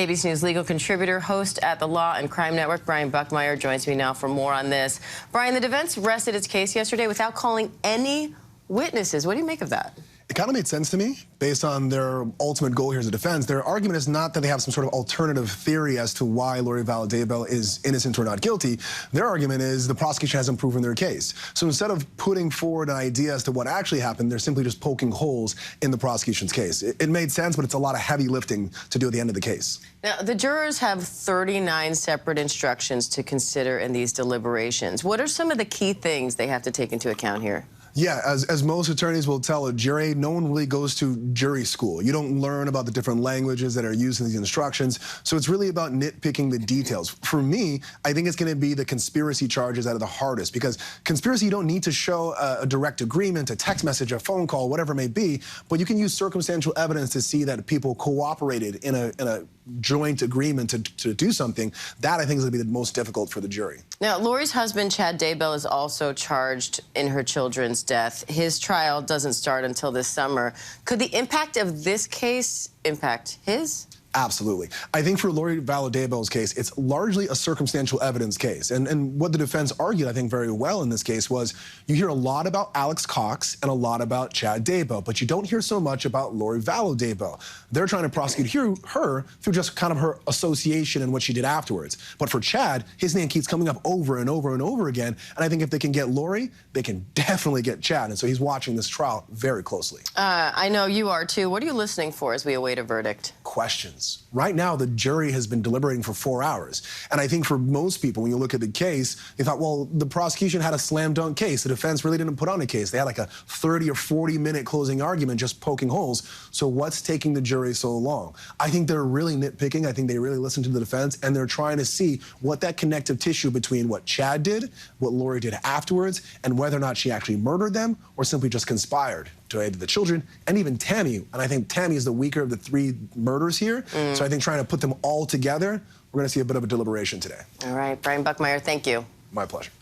ABC News legal contributor, host at the Law and Crime Network, Brian Buckmeyer, joins me now for more on this. Brian, the defense rested its case yesterday without calling any witnesses. What do you make of that? It kind of made sense to me based on their ultimate goal here as a defense. Their argument is not that they have some sort of alternative theory as to why Lori Vallow Daybell is innocent or not guilty. Their argument is the prosecution hasn't proven their case. So instead of putting forward an idea as to what actually happened, they're simply just poking holes in the prosecution's case. It made sense, but it's a lot of heavy lifting to do at the end of the case. Now, the jurors have 39 separate instructions to consider in these deliberations. What are some of the key things they have to take into account here? Yeah, as most attorneys will tell a jury, no one really goes to jury school. You don't learn about the different languages that are used in these instructions, so it's really about nitpicking the details. For me, I think it's going to be the conspiracy charges that are the hardest, because conspiracy, you don't need to show a direct agreement, a text message, a phone call, whatever it may be, but you can use circumstantial evidence to see that people cooperated in a joint agreement to do something. That, I think, is going to be the most difficult for the jury. Now, Lori's husband, Chad Daybell, is also charged in her children's death. His trial doesn't start until this summer. Could the impact of this case impact his? Absolutely. I think for Lori Vallow Daybell's case, it's largely a circumstantial evidence case. And what the defense argued, I think, very well in this case was you hear a lot about Alex Cox and a lot about Chad Daybell, but you don't hear so much about Lori Vallow Daybell. They're trying to prosecute her through just kind of her association and what she did afterwards. But for Chad, his name keeps coming up over and over and over again. And I think if they can get Lori, they can definitely get Chad. And so he's watching this trial very closely. I know you are, too. What are you listening for as we await a verdict? Questions. Right now, the jury has been deliberating for 4 hours. And I think for most people, when you look at the case, they thought, well, the prosecution had a slam dunk case. The defense really didn't put on a case. They had like a 30 or 40-minute closing argument just poking holes. So what's taking the jury so long? I think they're really nitpicking. I think they really listen to the defense, and they're trying to see what that connective tissue between what Chad did, what Lori did afterwards, and whether or not she actually murdered them or simply just conspired to aid the children, and even Tammy. And I think Tammy is the weaker of the 3 murders here. So I think trying to put them all together, we're going to see a bit of a deliberation today. All right, Brian Buckmeyer, thank you. My pleasure.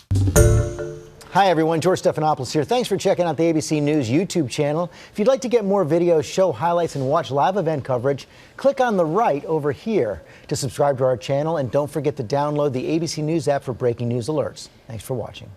Hi, everyone. George Stephanopoulos here. Thanks for checking out the ABC News YouTube channel. If you'd like to get more videos, show highlights, and watch live event coverage, click on the right over here to subscribe to our channel. And don't forget to download the ABC News app for breaking news alerts. Thanks for watching.